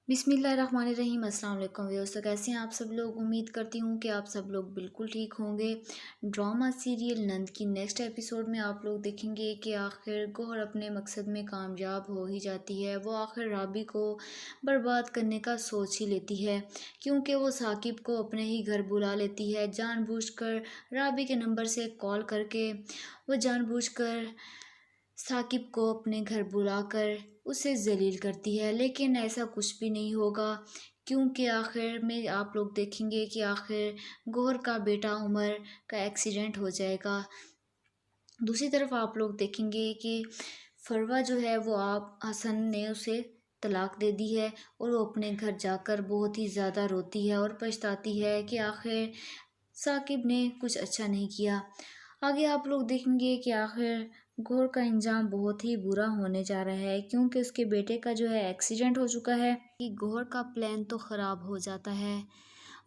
बिस्मिल्लाहिर्रहमानिर्रहीम। अस्सलाम वालेकुम व्यूअर्स। तो कैसे हैं आप सब लोग? उम्मीद करती हूँ कि आप सब लोग बिल्कुल ठीक होंगे। ड्रामा सीरियल नंद की नेक्स्ट एपिसोड में आप लोग देखेंगे कि आखिर गौहर अपने मकसद में कामयाब हो ही जाती है। वो आखिर राबी को बर्बाद करने का सोच ही लेती है, क्योंकि वो साकिब को अपने ही घर बुला लेती है जानबूझकर। राबी के नंबर से कॉल करके वो जानबूझकर साकिब को अपने घर बुलाकर उसे ज़लील करती है, लेकिन ऐसा कुछ भी नहीं होगा, क्योंकि आखिर में आप लोग देखेंगे कि आखिर गौहर का बेटा उमर का एक्सीडेंट हो जाएगा। दूसरी तरफ आप लोग देखेंगे कि फरवा जो है वो आप हसन ने उसे तलाक दे दी है और वो अपने घर जाकर बहुत ही ज़्यादा रोती है और पछताती है कि आखिर साकिब ने कुछ अच्छा नहीं किया। आगे आप लोग देखेंगे कि आखिर गौहर का इंजाम बहुत ही बुरा होने जा रहा है, क्योंकि उसके बेटे का जो है एक्सीडेंट हो चुका है कि गौहर का प्लान तो ख़राब हो जाता है।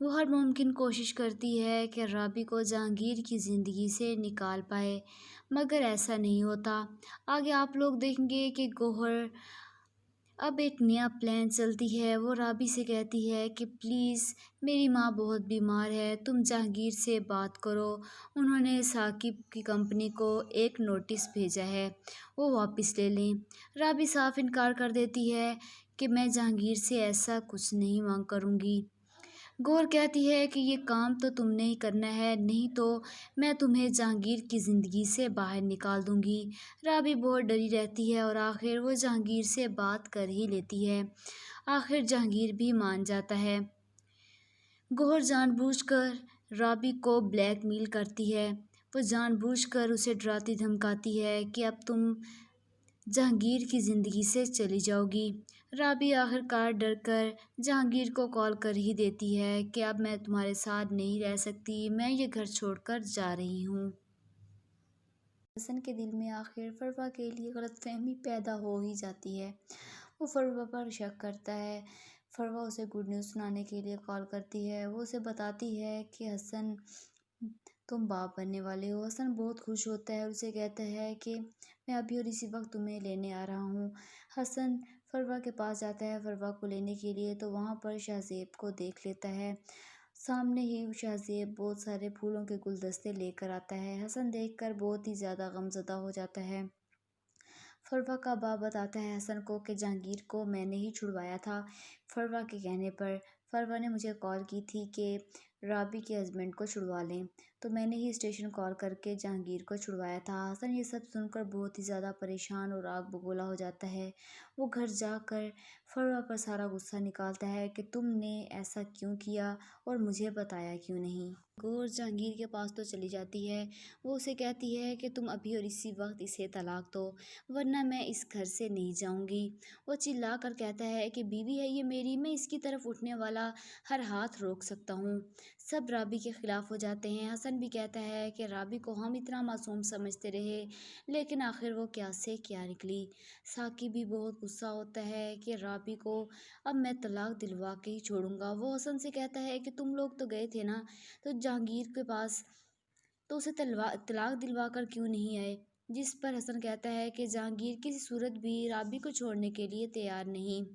वो हर मुमकिन कोशिश करती है कि राबी को जहांगीर की ज़िंदगी से निकाल पाए, मगर ऐसा नहीं होता। आगे आप लोग देखेंगे कि गौहर अब एक नया प्लान चलती है। वो राबी से कहती है कि प्लीज़, मेरी माँ बहुत बीमार है, तुम जहांगीर से बात करो। उन्होंने साकिब की कंपनी को एक नोटिस भेजा है, वो वापस ले लें। राबी साफ इनकार कर देती है कि मैं जहांगीर से ऐसा कुछ नहीं मांग करूँगी। गौर कहती है कि ये काम तो तुमने ही करना है, नहीं तो मैं तुम्हें जहांगीर की ज़िंदगी से बाहर निकाल दूंगी। राबी बहुत डरी रहती है और आखिर वो जहांगीर से बात कर ही लेती है। आखिर जहांगीर भी मान जाता है। गौहर जानबूझकर राबी को ब्लैकमेल करती है। वो जानबूझकर उसे डराती धमकाती है कि अब तुम जहांगीर की ज़िंदगी से चली जाओगी। राबी आखिरकार डर कर जहांगीर को कॉल कर ही देती है कि अब मैं तुम्हारे साथ नहीं रह सकती, मैं ये घर छोड़कर जा रही हूँ। हसन के दिल में आखिर फरवा के लिए गलतफहमी पैदा हो ही जाती है। वो फरवा पर शक करता है। फरवा उसे गुड न्यूज़ सुनाने के लिए कॉल करती है। वो उसे बताती है कि हसन, तुम बाप बनने वाले हो। हसन बहुत खुश होता है और उसे कहता है कि मैं अभी और इसी वक्त तुम्हें लेने आ रहा हूँ। हसन फरवा के पास जाता है फरवा को लेने के लिए, तो वहाँ पर शाहज़ेब को देख लेता है। सामने ही शाहज़ेब बहुत सारे फूलों के गुलदस्ते लेकर आता है। हसन देखकर बहुत ही ज़्यादा गमज़दा हो जाता है। फरवा का बाप बताता है हसन को कि जहांगीर को मैंने ही छुड़वाया था। फरवा के कहने पर फरवा ने मुझे कॉल की थी कि राबी के हस्बैंड को छुड़वा लें, तो मैंने ही स्टेशन कॉल करके जहांगीर को छुड़वाया था। हसन ये सब सुनकर बहुत ही ज़्यादा परेशान और आग बबूला हो जाता है। वो घर जाकर फरवा पर सारा गुस्सा निकालता है कि तुमने ऐसा क्यों किया और मुझे बताया क्यों नहीं। गौर जहांगीर के पास तो चली जाती है। वो उसे कहती है कि तुम अभी और इसी वक्त इसे तलाक दो, वरना मैं इस घर से नहीं जाऊंगी। वो चिल्ला कर कहता है कि बीवी है ये मेरी, मैं इसकी तरफ उठने वाला हर हाथ रोक सकता हूँ। सब राबी के खिलाफ हो जाते हैं। हसन भी कहता है कि राबी को हम इतना मासूम समझते रहे, लेकिन आखिर वो क्या से क्या निकली। साकिब भी बहुत गुस्सा होता है कि राबी को अब मैं तलाक दिलवा के ही छोड़ूंगा। वो हसन से कहता है कि तुम लोग तो गए थे ना तो जहांगीर के पास, तो उसे तलाक दिलवा कर क्यों नहीं आए। जिस पर हसन कहता है कि जहांगीर किसी सूरत भी राबी को छोड़ने के लिए तैयार नहीं।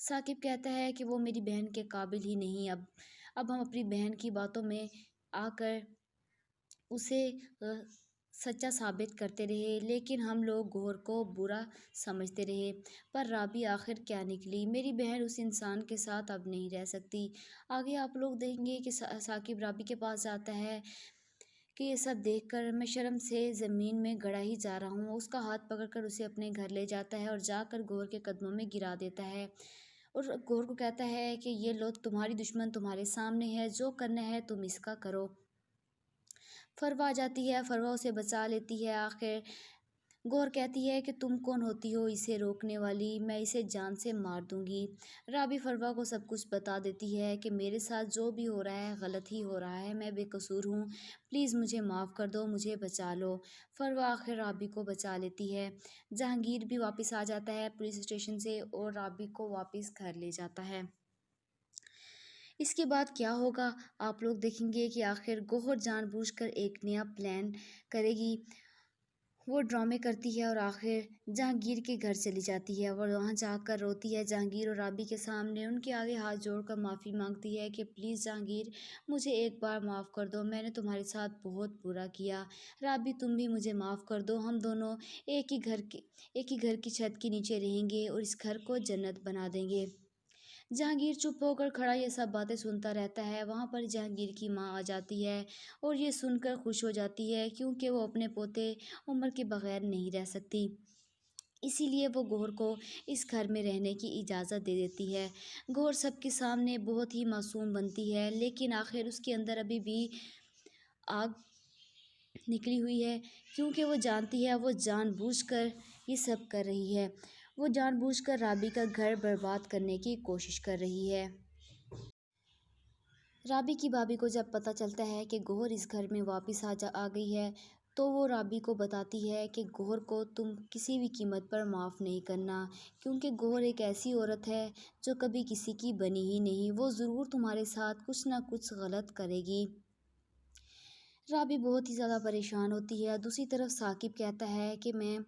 साकिब कहता है कि वो मेरी बहन के काबिल ही नहीं। अब हम अपनी बहन की बातों में आकर उसे सच्चा साबित करते रहे, लेकिन हम लोग गौहर को बुरा समझते रहे। पर राबी आखिर क्या निकली। मेरी बहन उस इंसान के साथ अब नहीं रह सकती। आगे आप लोग देखेंगे कि साकिब राबी के पास जाता है कि ये सब देखकर मैं शर्म से ज़मीन में गड़ा ही जा रहा हूँ। उसका हाथ पकड़कर उसे अपने घर ले जाता है और जाकर गौहर के कदमों में गिरा देता है और गौहर को कहता है कि ये लो, तुम्हारी दुश्मन तुम्हारे सामने है, जो करना है तुम इसका करो। फरवा आ जाती है। फरवा उसे बचा लेती है। आखिर गौर कहती है कि तुम कौन होती हो इसे रोकने वाली, मैं इसे जान से मार दूंगी। राबी फरवा को सब कुछ बता देती है कि मेरे साथ जो भी हो रहा है गलत ही हो रहा है, मैं बेकसूर हूँ, प्लीज़ मुझे माफ़ कर दो, मुझे बचा लो। फरवा आखिर राबी को बचा लेती है। जहांगीर भी वापस आ जाता है पुलिस स्टेशन से और राबी को वापस घर ले जाता है। इसके बाद क्या होगा आप लोग देखेंगे कि आखिर गौहर जानबूझकर एक नया प्लान करेगी। وہ ڈرامے کرتی ہے اور آخر جہانگیر کے گھر چلی جاتی ہے اور وہاں جا کر روتی ہے جہانگیر اور رابی کے سامنے، ان کے آگے ہاتھ جوڑ کر معافی مانگتی ہے کہ پلیز جہانگیر مجھے ایک بار معاف کر دو، میں نے تمہارے ساتھ بہت برا کیا، رابی تم بھی مجھے معاف کر دو، ہم دونوں ایک ہی گھر کی چھت کے نیچے رہیں گے اور اس گھر کو جنت بنا دیں گے۔ جہانگیر چپ ہو کر کھڑا یہ سب باتیں سنتا رہتا ہے۔ وہاں پر جہانگیر کی ماں آ جاتی ہے اور یہ سن کر خوش ہو جاتی ہے کیونکہ وہ اپنے پوتے عمر کے بغیر نہیں رہ سکتی، اسی لیے وہ گوہر کو اس گھر میں رہنے کی اجازت دے دیتی ہے۔ گوہر سب کے سامنے بہت ہی معصوم بنتی ہے، لیکن آخر اس کے اندر ابھی بھی آگ نکلی ہوئی ہے کیونکہ وہ جانتی ہے وہ جان بوجھ کر یہ سب کر رہی ہے، وہ جان بوجھ کر رابی کا گھر برباد کرنے کی کوشش کر رہی ہے۔ رابی کی بھابھی کو جب پتہ چلتا ہے کہ گوہر اس گھر میں واپس آ گئی ہے تو وہ رابی کو بتاتی ہے کہ گوہر کو تم کسی بھی قیمت پر معاف نہیں کرنا، کیونکہ گوہر ایک ایسی عورت ہے جو کبھی کسی کی بنی ہی نہیں، وہ ضرور تمہارے ساتھ کچھ نہ کچھ غلط کرے گی۔ رابی بہت ہی زیادہ پریشان ہوتی ہے۔ دوسری طرف ثاقب کہتا ہے کہ میں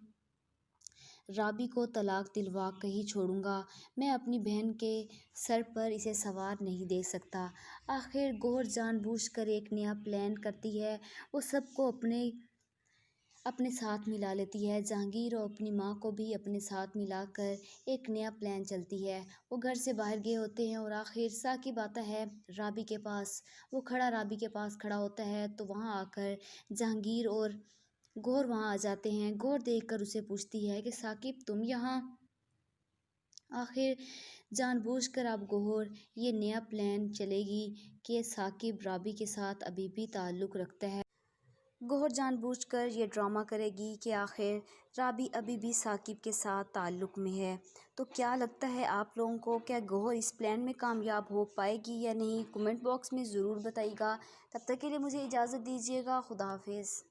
رابی کو طلاق دلوا کر ہی چھوڑوں گا، میں اپنی بہن کے سر پر اسے سوار نہیں دیکھ سکتا۔ آخر گوہر جان بوجھ کر ایک نیا پلان کرتی ہے، وہ سب کو اپنے ساتھ ملا لیتی ہے، جہانگیر اور اپنی ماں کو بھی اپنے ساتھ ملا کر ایک نیا پلان چلتی ہے۔ وہ گھر سے باہر گئے ہوتے ہیں اور آخر ثاقب آتا ہے رابی کے پاس، وہ رابی کے پاس کھڑا ہوتا ہے تو وہاں آ کر جہانگیر اور گوہر وہاں آ جاتے ہیں۔ گوہر دیکھ کر اسے پوچھتی ہے کہ ثاقب تم یہاں؟ آخر جان بوجھ کر اب گوہر یہ نیا پلان چلے گی کہ ثاقب رابی کے ساتھ ابھی بھی تعلق رکھتا ہے۔ گوہر جان بوجھ کر یہ ڈرامہ کرے گی کہ آخر رابی ابھی بھی ثاقب کے ساتھ تعلق میں ہے۔ تو کیا لگتا ہے آپ لوگوں کو، کیا گوہر اس پلان میں کامیاب ہو پائے گی یا نہیں؟ کمنٹ باکس میں ضرور بتائیے گا۔ تب تک کے لیے مجھے اجازت دیجیے گا۔ خدا حافظ۔